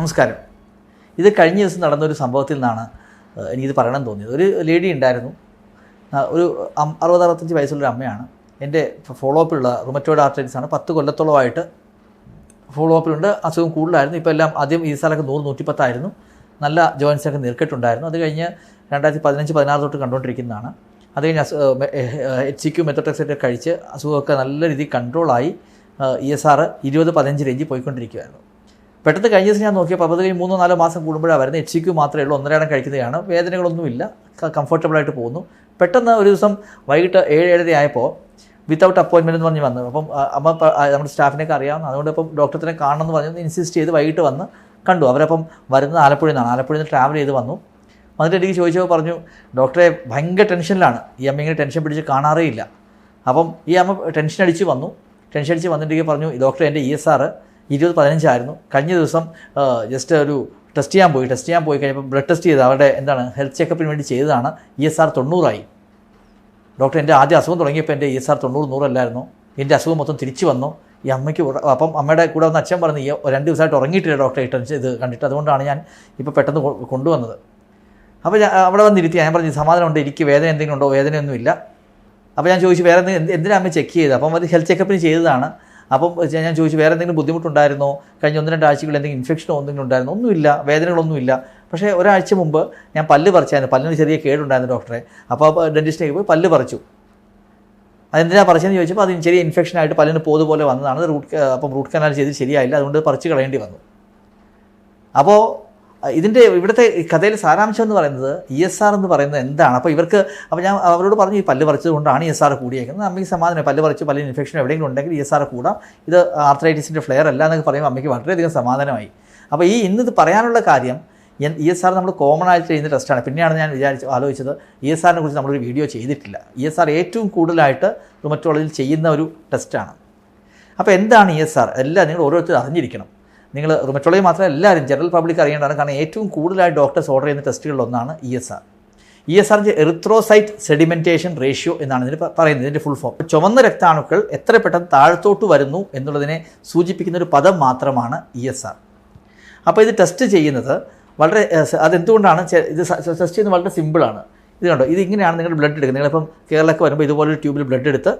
നമസ്കാരം. ഇത് കഴിഞ്ഞ ദിവസം നടന്നൊരു സംഭവത്തിൽ നിന്നാണ് എനിക്കിത് പറയണമെന്ന് തോന്നിയത്. ഒരു ലേഡി ഉണ്ടായിരുന്നു, ഒരു 60-65 വയസ്സുള്ളൊരു അമ്മയാണ്. എൻ്റെ ഫോളോ അപ്പിലുള്ള റുമറ്റോയിഡ് ആർത്രൈറ്റിസാണ്. 10 കൊല്ലത്തോളമായിട്ട് ഫോളോ അപ്പിലുണ്ട്. അസുഖം കൂടുതലായിരുന്നു. ഇപ്പോൾ എല്ലാം ആദ്യം ഈ സ്ഥലമൊക്കെ 100-110 ആയിരുന്നു. നല്ല ജോയിൻസൊക്കെ നീർക്കെട്ടുണ്ടായിരുന്നു. അത് കഴിഞ്ഞ് 2015-16 തൊട്ട് കണ്ടുകൊണ്ടിരിക്കുന്നതാണ്. അത് കഴിഞ്ഞ് HCQ മെത്തോട്രെക്സേറ്റ് കഴിച്ച് അസുഖമൊക്കെ നല്ല രീതിയിൽ കൺട്രോളായി. ESR 20-15 റേഞ്ചിൽ പോയിക്കൊണ്ടിരിക്കുകയായിരുന്നു. പെട്ടെന്ന് കഴിഞ്ഞ ദിവസം ഞാൻ നോക്കിയപ്പോൾ 3-4 മാസം കൂടുമ്പോഴാണ് വരുന്നത്. HCQ മാത്രമേ ഉള്ളൂ, 1.5 കഴിക്കുന്നതാണ്. വേദനകളൊന്നുമില്ല, കംഫർട്ടബിളായിട്ട് പോകുന്നു. പെട്ടെന്ന് ഒരു ദിവസം വൈകിട്ട് 7-7:30 ആയപ്പോൾ വിത്തൗട്ട് അപ്പോയിൻമെൻറ്റ് എന്ന് പറഞ്ഞ് വന്നു. അപ്പം അമ്മ നമ്മുടെ സ്റ്റാഫിനൊക്കെ അറിയാവുന്ന, അതുകൊണ്ട് ഇപ്പം ഡോക്ടറെ കാണണമെന്ന് പറഞ്ഞ് ഇൻസിസ്റ്റ് ചെയ്ത് വൈകിട്ട് വന്ന് കണ്ടു. അവരപ്പം വരുന്നത് ആലപ്പുഴയിൽ നിന്നാണ്. ആലപ്പുഴയിൽ നിന്ന് ട്രാവൽ ചെയ്ത് വന്നു. വന്നിട്ട് എനിക്ക് ചോദിച്ചപ്പോൾ പറഞ്ഞു, ഡോക്ടറെ ഭയങ്കര ടെൻഷനിലാണ്, ഈ അമ്മ ഇങ്ങനെ ടെൻഷൻ പിടിച്ച് കാണാറേ ഇല്ല. അപ്പം ഈ അമ്മ ടെൻഷൻ അടിച്ച് വന്നിട്ട് പറഞ്ഞു, ഡോക്ടറെ എൻ്റെ ESR 20-15 ആയിരുന്നു. കഴിഞ്ഞ ദിവസം ജസ്റ്റ് ഒരു ടെസ്റ്റ് ചെയ്യാൻ പോയി കഴിഞ്ഞപ്പോൾ ബ്ലഡ് ടെസ്റ്റ് ചെയ്ത് അവരുടെ ഹെൽത്ത് ചെക്കപ്പിന് വേണ്ടി ചെയ്തതാണ്. ESR 90 ആയി. ഡോക്ടർ, എൻ്റെ ആദ്യ അസുഖം തുടങ്ങിയപ്പോൾ എൻ്റെ ESR 90-100 അല്ലായിരുന്നു. എൻ്റെ അസുഖം മൊത്തം തിരിച്ചു വന്നു. ഈ അമ്മയ്ക്ക് അപ്പം അമ്മയുടെ കൂടെ വന്ന് അച്ഛൻ പറഞ്ഞു, 2 ദിവസമായിട്ട് ഉറങ്ങിയിട്ടില്ല ഡോക്ടറെ ടെൻഷൻ ഇത് കണ്ടിട്ട്, അതുകൊണ്ടാണ് ഞാൻ ഇപ്പോൾ പെട്ടെന്ന് കൊണ്ടുവന്നത്. അപ്പോൾ ഞാൻ അവിടെ വന്നിരുത്തി. ഞാൻ പറഞ്ഞു, സമാധാനമുണ്ട്, എനിക്ക് വേദന എന്തെങ്കിലും ഉണ്ടോ? വേദനയൊന്നുമില്ല. അപ്പോൾ ഞാൻ ചോദിച്ചു, വേറെ എന്തിനാണ് അമ്മ ചെക്ക് ചെയ്തത്? അപ്പം അത് ഹെൽത്ത് ചെക്കപ്പിന് ചെയ്തതാണ്. അപ്പം ഞാൻ ചോദിച്ചു, വേറെ എന്തെങ്കിലും ബുദ്ധിമുട്ടുണ്ടായിരുന്നോ? കഴിഞ്ഞ 1-2 ആഴ്ചകളിൽ എന്തെങ്കിലും ഇൻഫെക്ഷനോ എന്തെങ്കിലും ഉണ്ടായിരുന്നോ? ഒന്നുമില്ല, വേദനകളൊന്നുമില്ല. പക്ഷേ ഒരാഴ്ച മുമ്പ് ഞാൻ പല്ല് പറിച്ചായിരുന്നു. പല്ലിന് ചെറിയ കേടുണ്ടായിരുന്നു ഡോക്ടറെ. അപ്പോൾ ഡെൻറ്റിസ്റ്റിലേക്ക് പോയി പല്ല് പറിച്ചു. അതെന്തിനാണ് പറിച്ചതെന്ന് ചോദിച്ചപ്പോൾ അതിന് ചെറിയ ഇൻഫെക്ഷനായിട്ട് പല്ലിന് പോലെ വന്നതാണ്. അപ്പം റൂട്ട് കനാൽ ചെയ്ത് ശരിയായില്ല, അതുകൊണ്ട് പറിച്ച് കളയേണ്ടി വന്നു. അപ്പോൾ ഇവിടുത്തെ കഥയിലെ സാരാംശം എന്ന് പറയുന്നത് ESR എന്ന് പറയുന്നത് എന്താണ്? അപ്പോൾ ഞാൻ അവരോട് പറഞ്ഞു, ഈ പല്ല് പറിച്ചത് കൊണ്ടാണ് ESR കൂടിയേക്കുന്നത്. അമ്മയ്ക്ക് സമാധാനം, പല്ല് പറിച്ച് പല്ലിന് ഇൻഫെക്ഷൻ എവിടെയെങ്കിലും ഉണ്ടെങ്കിൽ ESR കൂടാം, ഇത് ആർത്രൈറ്റിസിൻ്റെ ഫ്ലെയർ അല്ല എന്നൊക്കെ പറയുമ്പോൾ അമ്മയ്ക്ക് വളരെയധികം സമാധാനമായി. അപ്പോൾ ഇന്നത് പറയാനുള്ള കാര്യം, ESR നമ്മൾ കോമൺ ആയിട്ട് ചെയ്യുന്ന ടെസ്റ്റാണ്. പിന്നെയാണ് ഞാൻ ആലോചിച്ചത്, ESRനെ കുറിച്ച് നമ്മളൊരു വീഡിയോ ചെയ്തിട്ടില്ല. ESR ഏറ്റവും കൂടുതലായിട്ട് റുമറ്റോളജിയിൽ ചെയ്യുന്ന ഒരു ടെസ്റ്റാണ്. അപ്പോൾ എന്താണ് ESR? എല്ലാം നിങ്ങൾ ഓരോരുത്തരും അറിഞ്ഞിരിക്കണം. നിങ്ങൾ റുമറ്റോളജി മാത്രമല്ല, എല്ലാവരും ജനറൽ പബ്ലിക് അറിയേണ്ടതാണ്. കാരണം ഏറ്റവും കൂടുതലായിട്ട് ഡോക്ടേഴ്സ് ഓർഡർ ചെയ്യുന്ന ടെസ്റ്റുകളിലൊന്നാണ് ESR. ESRൻ്റെ എറിത്രോസൈറ്റ് സെഡിമെൻറ്റേഷൻ റേഷ്യോ എന്നാണ് ഇതിന് പറയുന്നത്, ഇതിൻ്റെ ഫുൾ ഫോം. ചുവന്ന രക്താണുക്കൾ എത്ര പെട്ടെന്ന് താഴത്തോട്ട് വരുന്നു എന്നുള്ളതിനെ സൂചിപ്പിക്കുന്ന ഒരു പദം മാത്രമാണ് ESR. അപ്പോൾ ഇത് ടെസ്റ്റ് ചെയ്യുന്നത് അതെന്തുകൊണ്ടാണ് ഇത് ടെസ്റ്റ് ചെയ്യുന്നത്? വളരെ സിമ്പിളാണ്. ഇത് കണ്ടോ, ഇതിങ്ങനെയാണ് നിങ്ങൾ ബ്ലഡ് എടുക്കുന്നത്. നിങ്ങളിപ്പം കേരളമൊക്കെ വരുമ്പോൾ ഇതുപോലൊരു ട്യൂബിൽ ബ്ലഡ് എടുത്ത്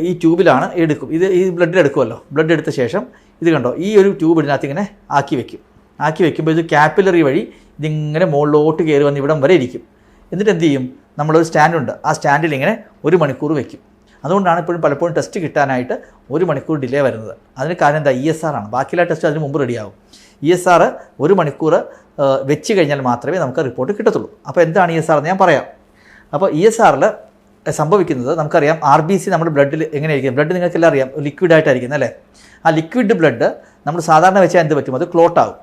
ഈ ട്യൂബിലാണ് എടുക്കും. ഈ ബ്ലഡ് എടുക്കുമല്ലോ. ബ്ലഡ് എടുത്ത ശേഷം ഇത് കണ്ടോ, ഈ ഒരു ട്യൂബ് ഇതിനകത്ത് ഇങ്ങനെ ആക്കി വെക്കുമ്പോൾ ഇത് കാപ്പിലറി വഴി ഇതിങ്ങനെ മുകളിലോട്ട് കയറി വന്ന് ഇവിടം വരെ ഇരിക്കും. എന്നിട്ട് എന്ത് ചെയ്യും? നമ്മളൊരു സ്റ്റാൻഡുണ്ട്, ആ സ്റ്റാൻഡിൽ ഇങ്ങനെ 1 മണിക്കൂർ വെക്കും. അതുകൊണ്ടാണ് പലപ്പോഴും ടെസ്റ്റ് കിട്ടാനായിട്ട് 1 മണിക്കൂർ ഡിലേ വരുന്നത്. അതിന് കാരണം എന്താ? ESR ആണ്. ബാക്കിയുള്ള ടെസ്റ്റ് അതിന് മുമ്പ് റെഡിയാവും. ESR 1 മണിക്കൂർ വെച്ച് കഴിഞ്ഞാൽ മാത്രമേ നമുക്ക് റിപ്പോർട്ട് കിട്ടത്തുള്ളൂ. അപ്പോൾ എന്താണ് ESR എന്ന് ഞാൻ പറയാം. അപ്പോൾ ESRൽ സംഭവിക്കുന്നത് നമുക്കറിയാം, RBC നമ്മുടെ ബ്ലഡിൽ എങ്ങനെയായിരിക്കും? ബ്ലഡ് നിങ്ങൾക്കെല്ലാം അറിയാം, ലിക്വിഡായിട്ടായിരിക്കും അല്ലേ? ആ ലിക്വിഡ് ബ്ലഡ് നമ്മൾ സാധാരണ വെച്ചാൽ എന്ത് പറ്റും? അത് ക്ലോട്ടാവും,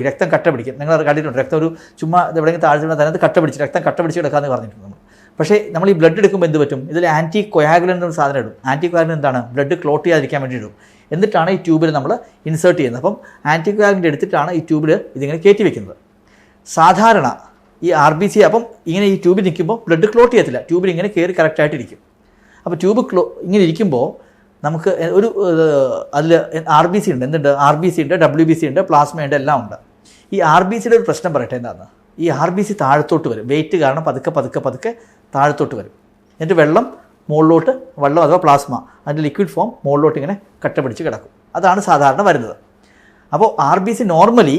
രക്തം കട്ട പിടിക്കും. നിങ്ങൾ കണ്ടിട്ടുണ്ട്, രക്തം ഒരു ചുമ്മാ എവിടെയെങ്കിലും താഴ്ച അതിനകത്ത് രക്തം കട്ട പിടിച്ച് കിടക്കാമെന്ന് പറഞ്ഞിട്ടുണ്ട് നമ്മൾ. പക്ഷേ നമ്മൾ ഈ ബ്ലഡ് എടുക്കുമ്പോൾ എന്ത് പറ്റും? ഇതിൽ ആൻറ്റി കൊയാഗുലൻ്റ് എന്ന സാധനം ഇടും. ആൻറ്റി കൊയാഗുലൻ്റ് എന്താണ്? ബ്ലഡ് ക്ലോട്ട് ചെയ്യാതിരിക്കാൻ വേണ്ടി ഇടും. എന്നിട്ടാണ് ഈ ട്യൂബിൽ നമ്മൾ ഇൻസേർട്ട് ചെയ്യുന്നത്. അപ്പം ആൻറ്റി കൊയാഗുലൻ്റ് എടുത്തിട്ടാണ് ഈ ട്യൂബിൽ ഇതിങ്ങനെ കയറ്റി വെക്കുന്നത്. സാധാരണ ഈ RBC അപ്പം ഇങ്ങനെ ഈ ട്യൂബിൽ നിൽക്കുമ്പോൾ ബ്ലഡ് ക്ലോട്ട് ചെയ്യത്തില്ല, ട്യൂബിൽ ഇങ്ങനെ കയറി കറക്റ്റായിട്ടിരിക്കും. അപ്പോൾ ട്യൂബ് ഇങ്ങനെ ഇരിക്കുമ്പോൾ നമുക്ക് ഒരു അതിൽ RBC ഉണ്ട്. എന്തുണ്ട്? RBC ഉണ്ട്, WBC ഉണ്ട്, പ്ലാസ്മയുണ്ട്, എല്ലാം ഉണ്ട്. ഈ RBCയുടെ ഒരു പ്രശ്നം പറയട്ടെ എന്താണ്? ഈ RBC താഴത്തോട്ട് വരും, വെയിറ്റ് കാരണം പതുക്കെ താഴത്തോട്ട് വരും. എന്നിട്ട് വെള്ളം അഥവാ പ്ലാസ്മ, അതിൻ്റെ ലിക്വിഡ് ഫോം മുകളിലോട്ട് ഇങ്ങനെ കട്ട പിടിച്ച് കിടക്കും. അതാണ് സാധാരണ വരുന്നത്. അപ്പോൾ RBC നോർമലി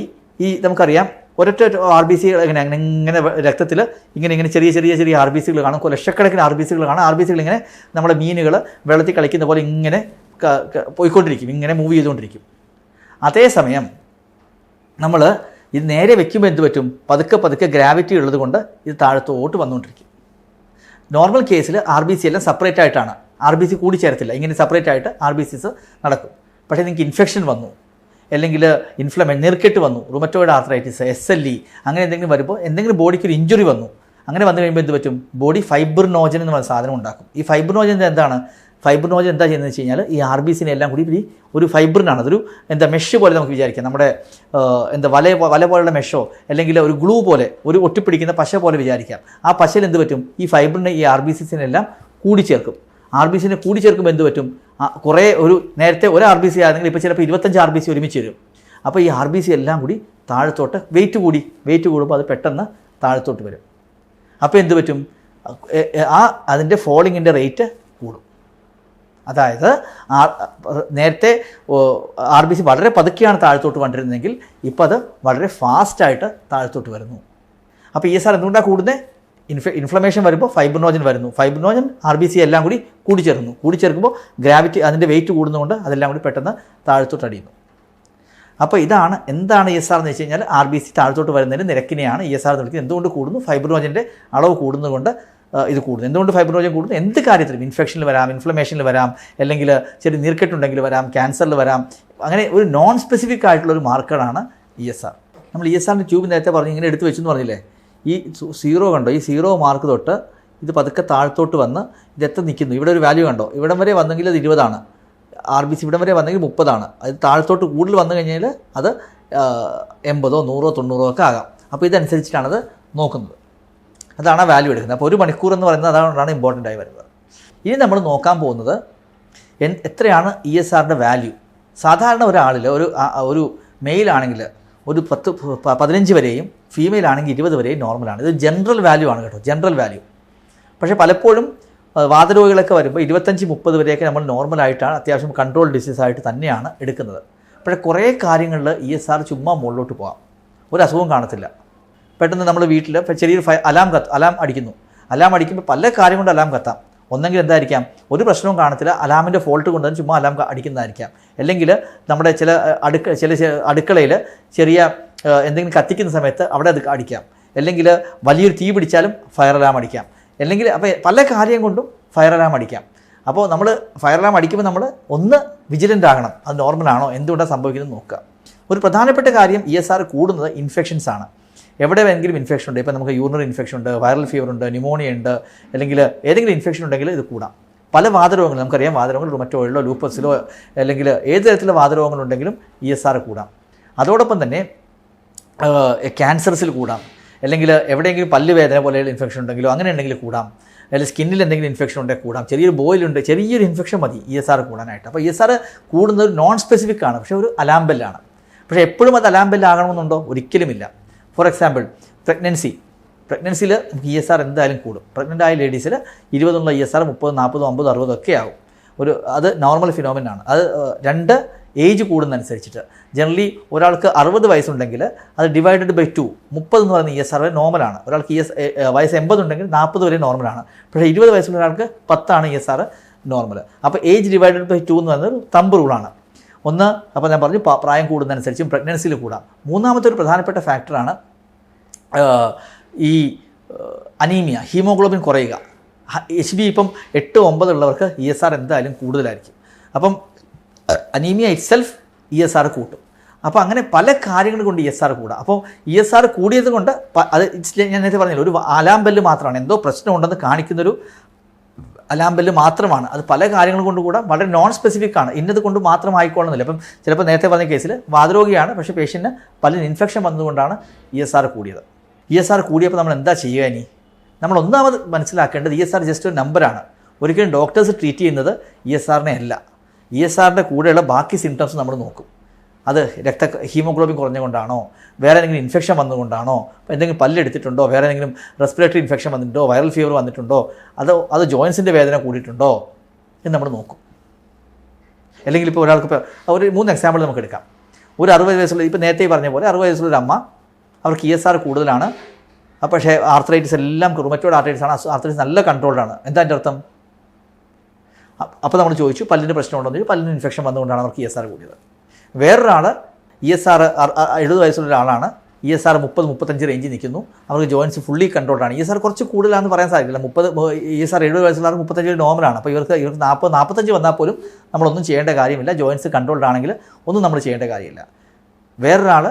നമുക്കറിയാം, ഒരൊറ്റ RBC ഇങ്ങനെ രക്തത്തിൽ ഇങ്ങനെ ചെറിയ RBCകൾ കാണും. ലക്ഷക്കണക്കിന് RBCകൾ കാണും. RBCകൾ ഇങ്ങനെ നമ്മുടെ മീനുകൾ വെള്ളത്തിൽ കളിക്കുന്ന പോലെ ഇങ്ങനെ പോയിക്കൊണ്ടിരിക്കും, ഇങ്ങനെ മൂവ് ചെയ്തുകൊണ്ടിരിക്കും. അതേസമയം നമ്മൾ ഇത് നേരെ വെക്കുമ്പോൾ എന്ത് പറ്റും? പതുക്കെ ഗ്രാവിറ്റി ഉള്ളത് കൊണ്ട് ഇത് താഴത്തോട്ട് വന്നുകൊണ്ടിരിക്കും. നോർമൽ കേസിൽ RBC എല്ലാം സെപ്പറേറ്റ് ആയിട്ടാണ്, RBC കൂടി ചേരത്തില്ല, ഇങ്ങനെ സെപ്പറേറ്റ് ആയിട്ട് RBCs നടക്കും. പക്ഷേ നിങ്ങൾക്ക് ഇൻഫെക്ഷൻ വന്നു, അല്ലെങ്കിൽ നീർക്കെട്ട് വന്നു, റുമറ്റോയിഡ് ആർത്രൈറ്റിസ്, SLE അങ്ങനെ എന്തെങ്കിലും വരുമ്പോൾ, എന്തെങ്കിലും ബോഡിക്ക് ഒരു ഇഞ്ചുറി വന്നു, അങ്ങനെ വന്നു കഴിയുമ്പോൾ എന്ത് പറ്റും? ബോഡി ഫൈബ്രിനോജൻ എന്ന് പറയുന്ന സാധനം ഉണ്ടാക്കും. ഈ ഫൈബ്രിനോജൻ എന്താണ്? ഫൈബ്രിനോജൻ എന്താ ചെയ്യുന്നത് വെച്ച് കഴിഞ്ഞാൽ, ഈ RBCനെ എല്ലാം കൂടി ഒരു ഫൈബ്രിനാണ്, അതൊരു മെഷ് പോലെ നമുക്ക് വിചാരിക്കാം. നമ്മുടെ വല പോലുള്ള മെഷോ അല്ലെങ്കിൽ ഒരു ഗ്ലൂ പോലെ, ഒരു ഒട്ടിപ്പിടിക്കുന്ന പശ പോലെ വിചാരിക്കാം. ആ പശയിൽ എന്ത് പറ്റും? ഈ ഫൈബ്രിനെ ഈ RBCസിനെല്ലാം കൂടിച്ചേർക്കും. RBCനെ കൂടിച്ചേർക്കുമ്പോൾ എന്ത് പറ്റും? നേരത്തെ ഒരു RBC ആണെങ്കിൽ ഇപ്പോൾ ചിലപ്പോൾ 25 RBC ഒരുമിച്ച് വരും. അപ്പോൾ ഈ RBC എല്ലാം കൂടി താഴത്തോട്ട് വെയിറ്റ് കൂടുമ്പോൾ അത് പെട്ടെന്ന് താഴത്തോട്ട് വരും. അപ്പോൾ എന്ത് പറ്റും? അതിൻ്റെ ഫോളിങ്ങിൻ്റെ റേറ്റ് കൂടും. അതായത് നേരത്തെ RBC വളരെ പതുക്കെയാണ് താഴത്തോട്ട് വന്നിരുന്നതെങ്കിൽ ഇപ്പോൾ അത് വളരെ ഫാസ്റ്റായിട്ട് താഴത്തോട്ട് വരുന്നു. അപ്പോൾ ESR എന്തുകൊണ്ടാണ് കൂടുന്നത്? ഇൻഫ്ലമേഷൻ വരുമ്പോൾ ഫൈബ്രിനോജൻ വരുന്നു. ഫൈബ്രിനോജൻ RBC എല്ലാം കൂടി കൂടിച്ചേർക്കുമ്പോൾ ഗ്രാവിറ്റി അതിൻ്റെ വെയിറ്റ് കൂടുന്നതുകൊണ്ട് അതെല്ലാം കൂടി പെട്ടെന്ന് താഴത്തോട്ട് അടിയുന്നു. അപ്പോൾ എന്താണ് ESR എന്ന് വെച്ച് കഴിഞ്ഞാൽ RBC താഴത്തോട്ട് വരുന്നതിന് നിരക്കിനെയാണ് ESR എന്ന് വിളിക്കുന്നത്. എന്തുകൊണ്ട് കൂടുന്നു? ഫൈബ്രിനോജൻ്റെ അളവ് കൂടുന്നതുകൊണ്ട് ഇത് കൂടുന്നു. എന്തുകൊണ്ട് ഫൈബ്രിനോജൻ കൂടുന്നു? എന്ത് കാര്യത്തിലും ഇൻഫെക്ഷനിൽ വരാം, ഇൻഫ്ലമേഷനിൽ വരാം, അല്ലെങ്കിൽ ചെറിയ നീർക്കെട്ടുണ്ടെങ്കിൽ വരാം, ക്യാൻസറിൽ വരാം. അങ്ങനെ ഒരു നോൺ സ്പെസിഫിക് ആയിട്ടുള്ളൊരു മാർക്കറാണ് ESR. നമ്മൾ ESRൻ്റെ ട്യൂബ് നേരത്തെ പറഞ്ഞു ഇങ്ങനെ എടുത്ത് വെച്ചെന്ന് പറഞ്ഞില്ലേ, ഈ 0 കണ്ടോ? ഈ 0 മാർക്ക് തൊട്ട് ഇത് പതുക്കെ താഴത്തോട്ട് വന്ന് ഇതെത്ര നിൽക്കുന്നു? ഇവിടെ ഒരു വാല്യൂ കണ്ടോ? ഇവിടം വരെ വന്നെങ്കിൽ അത് 20ആണ്. RBC ഇവിടം വരെ വന്നെങ്കിൽ 30ആണ്. അത് താഴത്തോട്ട് കൂടുതൽ വന്നു കഴിഞ്ഞാൽ അത് 80, 100, 90 ഒക്കെ ആകാം. അപ്പോൾ ഇതനുസരിച്ചിട്ടാണത് നോക്കുന്നത്. അതാണ് ആ വാല്യൂ എടുക്കുന്നത്. അപ്പോൾ 1 മണിക്കൂർ എന്ന് പറയുന്നത് അതുകൊണ്ടാണ് ഇമ്പോർട്ടൻ്റ് ആയി വരുന്നത്. ഇനി നമ്മൾ നോക്കാൻ പോകുന്നത് എത്രയാണ് ESRൻ്റെ വാല്യൂ. സാധാരണ ഒരാളിൽ ഒരു മെയിലാണെങ്കിൽ ഒരു 15 വരെയും ഫീമെയിൽ ആണെങ്കിൽ 20 വരെയും നോർമലാണ്. ഇത് ജനറൽ വാല്യൂ ആണ് കേട്ടോ, ജനറൽ വാല്യൂ. പക്ഷേ പലപ്പോഴും വാതരോഗികളൊക്കെ വരുമ്പോൾ 25-30 വരെയൊക്കെ നമ്മൾ നോർമലായിട്ടാണ്, അത്യാവശ്യം കൺട്രോൾ ഡിസീസായിട്ട് തന്നെയാണ് എടുക്കുന്നത്. പക്ഷേ കുറേ കാര്യങ്ങളിൽ ESR ചുമ്മാ മുകളിലോട്ട് പോകാം, ഒരു അസുഖവും കാണത്തില്ല. പെട്ടെന്ന് നമ്മൾ വീട്ടിൽ ചെറിയൊരു അലാം അടിക്കുന്നു. അലാം അടിക്കുമ്പോൾ പല കാര്യം കൊണ്ട് അലാം കത്താം. ഒന്നെങ്കിൽ എന്തായിരിക്കാം, ഒരു പ്രശ്നവും കാണത്തില്ല, അലാമിൻ്റെ ഫോൾട്ട് കൊണ്ട് ചുമ്മാ അലാം അടിക്കുന്നതായിരിക്കാം. അല്ലെങ്കിൽ നമ്മുടെ ചില അടുക്കളയിൽ ചെറിയ എന്തെങ്കിലും കത്തിക്കുന്ന സമയത്ത് അവിടെ അത് അടിക്കാം. അല്ലെങ്കിൽ വലിയൊരു തീ പിടിച്ചാലും ഫയർ അലാം അടിക്കാം. അല്ലെങ്കിൽ അപ്പോൾ പല കാര്യം കൊണ്ടും ഫയർ അലാം അടിക്കാം. അപ്പോൾ നമ്മൾ ഫയർ അലാം അടിക്കുമ്പോൾ നമ്മൾ ഒന്ന് വിജിലൻ്റ് ആകണം, അത് നോർമലാണോ, എന്തുകൊണ്ടാണ് സംഭവിക്കുന്നത് നോക്കുക. ഒരു പ്രധാനപ്പെട്ട കാര്യം ESR കൂടുന്നത് ഇൻഫെക്ഷൻസ് ആണ്. എവിടെ വേണമെങ്കിലും ഇൻഫെക്ഷൻ ഉണ്ട്. ഇപ്പോൾ നമുക്ക് യൂറിനറി ഇൻഫെക്ഷൻ ഉണ്ട്, വൈറൽ ഫീവർ ഉണ്ട്, ന്യൂമോണിയ ഉണ്ട്, അല്ലെങ്കിൽ ഏതെങ്കിലും ഇൻഫെക്ഷൻ ഉണ്ടെങ്കിൽ ഇത് കൂടാം. പല വാതരോഗങ്ങൾ നമുക്കറിയാം, വാതരോഗങ്ങൾ റുമറ്റോയിഡിലോ ലൂപ്പസിലോ അല്ലെങ്കിൽ ഏത് തരത്തിലുള്ള വാതരോഗങ്ങളുണ്ടെങ്കിലും ESR കൂടാം. അതോടൊപ്പം തന്നെ ക്യാൻസർസിൽ കൂടാം, അല്ലെങ്കിൽ എവിടെയെങ്കിലും പല്ലുവേദന പോലെയുള്ള ഇൻഫെക്ഷൻ ഉണ്ടെങ്കിലോ അങ്ങനെ ഉണ്ടെങ്കിൽ കൂടാം, അല്ലെങ്കിൽ സ്കിന്നിൽ എന്തെങ്കിലും ഇൻഫെക്ഷൻ ഉണ്ടെങ്കിൽ കൂടാം. ചെറിയൊരു ബോയിലുണ്ട്, ചെറിയൊരു ഇൻഫെക്ഷൻ മതി ESR കൂടാനായിട്ട്. അപ്പോൾ ESR കൂടുന്നത് നോൺ സ്പെസിഫിക് ആണ്, പക്ഷേ ഒരു അലാം ബെല്ലാണ്. പക്ഷേ എപ്പോഴും അത് അലാം ബെല്ലാകണമെന്നുണ്ടോ? ഒരിക്കലുമില്ല. ഫോർ എക്സാമ്പിൾ പ്രഗ്നൻസിയിൽ നമുക്ക് ESR എന്തായാലും കൂടും. പ്രഗ്നൻ്റ് ആയ ലേഡീസിൽ 20 ESR 30, 40, 50, 60 ഒക്കെ ആവും. അത് നോർമൽ ഫിനോമിനാണ്. അത് 2 ഏജ് കൂടുന്നതനുസരിച്ചിട്ട്. ജനറലി ഒരാൾക്ക് 60 വയസ്സുണ്ടെങ്കിൽ അത് ഡിവൈഡഡ് ബൈ 2, 30 എന്ന് പറയുന്ന ESR നോർമലാണ്. ഒരാൾക്ക് വയസ്സ് 80 ഉണ്ടെങ്കിൽ 40 വരെ നോർമലാണ്. പക്ഷേ 20 വയസ്സുള്ള ഒരാൾക്ക് 10 ESR നോർമൽ. അപ്പോൾ ഏജ് ഡിവൈഡഡ് ബൈ 2 എന്ന് പറയുന്നത് തമ്പ് റൂളാണ്. ഒന്ന്, അപ്പോൾ ഞാൻ പറഞ്ഞു പ്രായം കൂടുന്നതനുസരിച്ചും പ്രഗ്നൻസിയിൽ കൂടാം. മൂന്നാമത്തെ ഒരു പ്രധാനപ്പെട്ട ഫാക്ടറാണ് ഈ അനീമിയ, ഹീമോഗ്ലോബിൻ കുറയുക. HB ഇപ്പം 8, 9 ഉള്ളവർക്ക് ESR എന്തായാലും കൂടുതലായിരിക്കും. അപ്പം അനീമിയ ഇറ്റ്സെൽഫ് ESR കൂട്ടും. അപ്പോൾ അങ്ങനെ പല കാര്യങ്ങൾ കൊണ്ട് ESR കൂടാം. അപ്പോൾ ESR കൂടിയത് കൊണ്ട് അത് ഞാൻ നേരത്തെ പറഞ്ഞില്ല, ഒരു അലാം ബെല്ല് മാത്രമാണ്, എന്തോ പ്രശ്നമുണ്ടെന്ന് കാണിക്കുന്നൊരു അലാം ബെല്ല് മാത്രമാണ്. അത് പല കാര്യങ്ങൾ കൊണ്ട് കൂടാം, വളരെ നോൺ സ്പെസിഫിക് ആണ്, ഇന്നത് കൊണ്ട് മാത്രം ആയിക്കോളുന്നില്ല. അപ്പം ചിലപ്പോൾ നേരത്തെ പറഞ്ഞ കേസിൽ വാതരോഗിയാണ്, പക്ഷേ പേഷ്യൻറ്റിന് പല ഇൻഫെക്ഷൻ വന്നതുകൊണ്ടാണ് ESR കൂടിയത്. ESR കൂടിയപ്പോൾ നമ്മൾ എന്താ ചെയ്യുക? ഇനി നമ്മൾ ഒന്നാമത് മനസ്സിലാക്കേണ്ടത് ESR ജസ്റ്റ് ഒരു നമ്പറാണ്. ഒരിക്കലും ഡോക്ടേഴ്സ് ട്രീറ്റ് ചെയ്യുന്നത് ESRനെ അല്ല. ESRൻ്റെ കൂടെയുള്ള ബാക്കി സിംറ്റംസ് നമ്മൾ നോക്കും. അത് ഹീമോഗ്ലോബിൻ കുറഞ്ഞുകൊണ്ടാണോ, വേറെ എന്തെങ്കിലും ഇൻഫെക്ഷൻ വന്നുകൊണ്ടാണോ, എന്തെങ്കിലും പല്ലെടുത്തിട്ടുണ്ടോ, വേറെ എന്തെങ്കിലും റെസ്പിറേറ്ററി ഇൻഫെക്ഷൻ വന്നിട്ടുണ്ടോ, വൈറൽ ഫീവർ വന്നിട്ടുണ്ടോ, അത് ജോയിൻസിൻ്റെ വേദന കൂടിയിട്ടുണ്ടോ എന്ന് നമ്മൾ നോക്കും. അല്ലെങ്കിൽ ഇപ്പോൾ ഒരാൾക്ക് ഒരു 3 എക്സാമ്പിൾ നമുക്ക് എടുക്കാം. ഒരു 60 വയസ്സുള്ള, ഇപ്പോൾ നേരത്തെ പറഞ്ഞ പോലെ 60 വയസ്സുള്ളൊരു അമ്മ, അവർക്ക് ESR കൂടുതലാണ്. പക്ഷേ ആർത്രൈറ്റിസ് എല്ലാം റുമറ്റോയ്ഡ് ആർത്രൈറ്റിസ് ആണ്. ആർത്രൈറ്റിസ് നല്ല കൺട്രോൾഡാണ്. എന്താ എൻ്റെ അർത്ഥം? അപ്പോൾ നമ്മൾ ചോദിച്ചു പല്ലിന് പ്രശ്നമുണ്ടോ എന്ന് ചോദിച്ചു. പല്ലിന് ഇൻഫെക്ഷൻ വന്നുകൊണ്ടാണ് അവർക്ക് ESR കൂടിയത്. വേറൊരാൾ ESR 70 വയസ്സുള്ള ഒരാളാണ്, ESR 30-35 റേഞ്ചിൽ നിൽക്കുന്നു, അവർക്ക് ജോയിൻസ് ഫുള്ളി കൺട്രോൾഡാണ്. ESR കുറച്ച് കൂടുതലാണെന്ന് പറയാൻ സാധിക്കില്ല. ESR 70 വയസ്സുള്ള 35 നോർമലാണ്. അപ്പോൾ ഇവർക്ക് 40-45 വന്നാൽ പോലും നമ്മളൊന്നും ചെയ്യേണ്ട കാര്യമില്ല. ജോയിൻസ് കൺട്രോൾഡ് ആണെങ്കിൽ ഒന്നും നമ്മൾ ചെയ്യേണ്ട കാര്യമില്ല. വേറൊരാൾ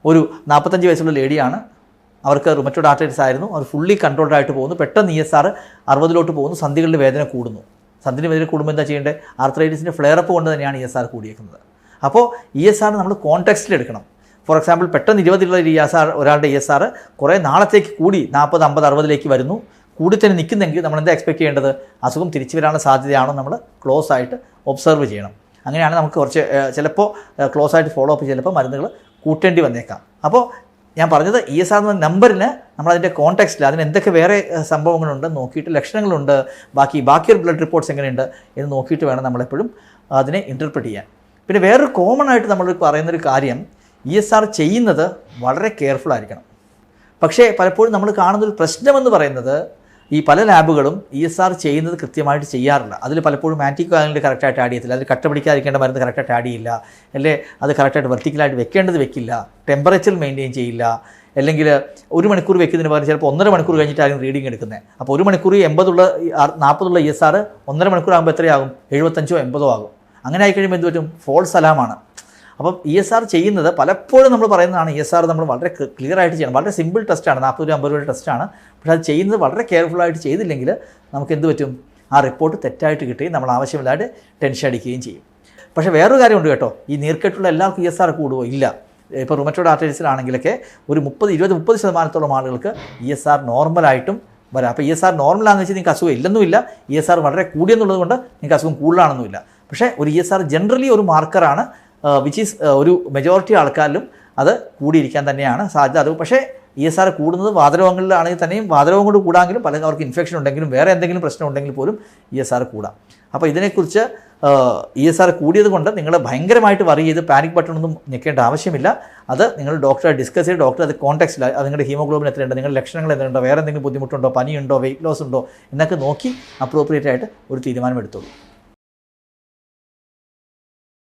ഒരു 45 വയസ്സുള്ള ലേഡിയാണ്, അവർക്ക് റുമറ്റോയ്ഡ് ആർത്രൈറ്റിസ് ആയിരുന്നു, അവർ ഫുള്ളി കൺട്രോൾഡ് ആയിട്ട് പോകുന്നു. പെട്ടെന്ന് ESR 60 പോകുന്നു, സന്ധികളുടെ വേദന കൂടുന്നു. സന്ധിൻ്റെ വേദന കൂടുമ്പോൾ എന്താ ചെയ്യേണ്ടത്? ആർത്രൈറ്റിസിൻ്റെ ഫ്ലെയറപ്പ് കൊണ്ട് തന്നെയാണ് ESR കൂടിയേക്കുന്നത്. അപ്പോൾ ESR നമ്മൾ കോൺടെക്സ്റ്റിൽ എടുക്കണം. ഫോർ എക്സാമ്പിൾ പെട്ടെന്ന് 20 ESR ഒരാളുടെ ESR കുറേ നാളത്തേക്ക് കൂടി 40, 50, 60 വരുന്നു, കൂടി തന്നെ നിൽക്കുന്നെങ്കിൽ നമ്മൾ എന്താ എക്സ്പെക്ട് ചെയ്യേണ്ടത്? അസുഖം തിരിച്ചു വരാനുള്ള സാധ്യതയാണോ നമ്മൾ ക്ലോസ് ആയിട്ട് ഒബ്സർവ് ചെയ്യണം. അങ്ങനെയാണ് നമുക്ക് കുറച്ച് ചിലപ്പോൾ ക്ലോസ് ആയിട്ട് ഫോളോ അപ്പ് ചിലപ്പോൾ മരുന്നുകൾ കൂട്ടേണ്ടി വന്നേക്കാം. അപ്പോൾ ഞാൻ പറഞ്ഞത് ESR എന്ന നമ്പറിന് നമ്മളതിൻ്റെ കോൺടെക്സ്റ്റിൽ അതിന് എന്തൊക്കെ വേറെ സംഭവങ്ങളുണ്ട് നോക്കിയിട്ട്, ലക്ഷണങ്ങളുണ്ട്, ബാക്കിയൊരു ബ്ലഡ് റിപ്പോർട്ട്സ് എങ്ങനെയുണ്ട് എന്ന് നോക്കിയിട്ട് വേണം നമ്മളെപ്പോഴും അതിനെ ഇൻ്റർപ്രറ്റ് ചെയ്യാൻ. പിന്നെ വേറൊരു കോമൺ ആയിട്ട് നമ്മൾ പറയുന്നൊരു കാര്യം, ESR ചെയ്യുന്നത് വളരെ കെയർഫുൾ ആയിരിക്കണം. പക്ഷേ പലപ്പോഴും നമ്മൾ കാണുന്നൊരു പ്രശ്നമെന്ന് പറയുന്നത് ഈ പല ലാബുകളും ESR ചെയ്യുന്നത് കൃത്യമായിട്ട് ചെയ്യാറില്ല. അതിൽ പലപ്പോഴും ആൻറ്റികോയാഗുലൻ്റ് കറക്റ്റായിട്ട് ആഡ് ചെയ്യത്തില്ല, അതിൽ കട്ട പിടിക്കാതിരിക്കേണ്ട മരുന്ന് കറക്റ്റായിട്ട് ആഡ് ചെയ്യില്ല, അല്ലേ അത് കറക്റ്റായിട്ട് വെർട്ടിക്കലായിട്ട് വെക്കേണ്ടത് വെക്കില്ല, ടെമ്പറേച്ചർ മെയിൻറ്റെയിൻ ചെയ്യില്ല, അല്ലെങ്കിൽ 1 മണിക്കൂർ വെക്കുന്നതിന് പകരം ചിലപ്പോൾ 1.5 മണിക്കൂർ കഴിഞ്ഞിട്ടായിരിക്കും റീഡിങ് എടുക്കുന്നത്. അപ്പോൾ 1 മണിക്കൂർ 40 ESR 1.5 മണിക്കൂർ ആകുമ്പോൾ എത്രയാകും? 75 or 80 ആകും. അങ്ങനെ ആയിക്കഴിയുമ്പോൾ എന്ത് പറ്റും? ഫോൾസ് അലാമാണ്. അപ്പം ESR ചെയ്യുന്നത് പലപ്പോഴും നമ്മൾ പറയുന്നതാണ്, ESR നമ്മൾ വളരെ ക്ലിയർ ആയിട്ട് ചെയ്യണം. വളരെ സിമ്പിൾ ടെസ്റ്റാണ്, 40-50 രൂപയുടെ ടെസ്റ്റാണ്. പക്ഷേ അത് ചെയ്യുന്നത് വളരെ കെയർഫുള്ളായിട്ട് ചെയ്തില്ലെങ്കിൽ നമുക്ക് എന്ത് പറ്റും? ആ റിപ്പോർട്ട് തെറ്റായിട്ട് കിട്ടുകയും നമ്മൾ ആവശ്യമില്ലാതെ ടെൻഷൻ അടിക്കുകയും ചെയ്യും. പക്ഷേ വേറൊരു കാര്യമുണ്ട് കേട്ടോ, ഈ നീർക്കെട്ടുള്ള എല്ലാവർക്കും ESR കൂടുമോ? ഇല്ല. ഇപ്പോൾ റുമറ്റോയ്ഡ് ആർത്രൈറ്റിസിലാണെങ്കിലൊക്കെ ഒരു 20-30% ആളുകൾക്ക് ESR നോർമലായിട്ടും വരാം. അപ്പോൾ ESR നോർമലാണെന്ന് വെച്ചാൽ നിങ്ങൾക്ക് അസുഖം ഇല്ലെന്നുമില്ല, ESR വളരെ കൂടിയെന്നുള്ളത് കൊണ്ട് നിങ്ങൾക്ക് അസുഖം കൂടുതലാണെന്നുമില്ല. പക്ഷേ ഒരു ESR ജനറലി ഒരു മാർക്കറാണ്, വിച്ച് ഈസ് ഒരു മെജോറിറ്റി ആൾക്കാരിലും അത് കൂടിയിരിക്കാൻ തന്നെയാണ് സാധ്യത. അത് പക്ഷേ ESR കൂടുന്നത് വാതരോഗങ്ങളിലാണെങ്കിൽ തന്നെയും, വാതരോഗം കൊണ്ട് കൂടാമെങ്കിലും പലർക്ക് ഇൻഫെക്ഷൻ ഉണ്ടെങ്കിലും വേറെ എന്തെങ്കിലും പ്രശ്നം ഉണ്ടെങ്കിൽ പോലും ESR കൂടാം. അപ്പോൾ ഇതിനെക്കുറിച്ച് ESR കൂടിയത് കൊണ്ട് നിങ്ങൾ ഭയങ്കരമായിട്ട് വറി ചെയ്ത് പാനിക് ബട്ടണൊന്നും ഞെക്കേണ്ട ആവശ്യമില്ല. അത് നിങ്ങൾ ഡോക്ടറെ ഡിസ്കസ് ചെയ്ത് ഡോക്ടർ അത് കോൺടാക്റ്റിൽ അത് നിങ്ങളുടെ ഹീമോഗ്ലോബിൻ എത്രയുണ്ട്, നിങ്ങളുടെ ലക്ഷണങ്ങൾ എന്തുണ്ടോ, വേറെ എന്തെങ്കിലും ബുദ്ധിമുട്ടുണ്ടോ, പനിയുണ്ടോ, വെയിറ്റ് ലോസ് ഉണ്ടോ എന്നൊക്കെ നോക്കി അപ്രോപ്രിയേറ്റ് ആയിട്ട് ഒരു തീരുമാനം എടുത്തോളൂ.